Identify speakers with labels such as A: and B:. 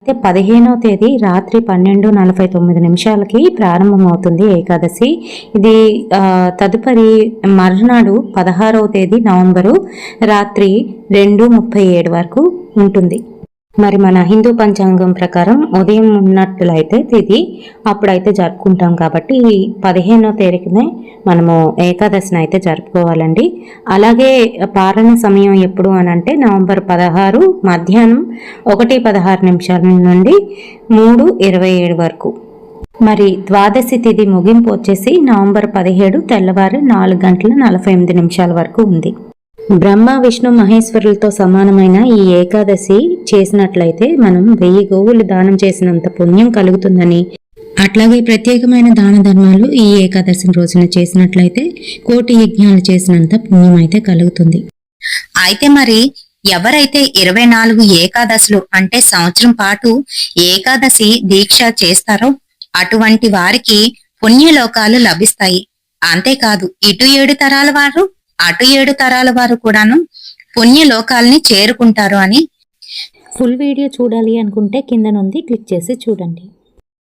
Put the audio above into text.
A: అయితే 15వ తేదీ రాత్రి 12:49 ప్రారంభమవుతుంది ఏకాదశి. ఇది తదుపరి మర్నాడు 16వ తేదీ నవంబరు రాత్రి 2:37 వరకు ఉంటుంది. మరి మన హిందూ పంచాంగం ప్రకారం ఉదయం ఉన్నట్లయితే తిథి అప్పుడైతే జరుపుకుంటాం కాబట్టి 15వ తేదీనే మనము ఏకాదశిని అయితే జరుపుకోవాలండి. అలాగే పారణ సమయం ఎప్పుడు అని అంటే నవంబర్ 16 మధ్యాహ్నం 1:16 నుండి 3:27 వరకు. మరి ద్వాదశి తిథి ముగింపు వచ్చేసి నవంబర్ 17 తెల్లవారు 4:48 వరకు ఉంది. బ్రహ్మ విష్ణు మహేశ్వరులతో సమానమైన ఈ ఏకాదశి చేసినట్లయితే మనం 1000 గోవులు దానం చేసినంత పుణ్యం కలుగుతుందని, అట్లాగే ప్రత్యేకమైన దాన ధర్మాలు ఈ ఏకాదశి రోజున చేసినట్లయితే 1,000,000 యజ్ఞాలు చేసినంత పుణ్యం అయితే కలుగుతుంది.
B: అయితే మరి ఎవరైతే 24 ఏకాదశులు అంటే సంవత్సరం పాటు ఏకాదశి దీక్ష చేస్తారో అటువంటి వారికి పుణ్యలోకాలు లభిస్తాయి. అంతేకాదు ఇటు 7 తరాల వారు అటు 7 తరాల వారు కూడాను పుణ్యలోకాలని చేరుకుంటారు అని.
A: ఫుల్ వీడియో చూడాలి అనుకుంటే కింద నుండి క్లిక్ చేసి చూడండి.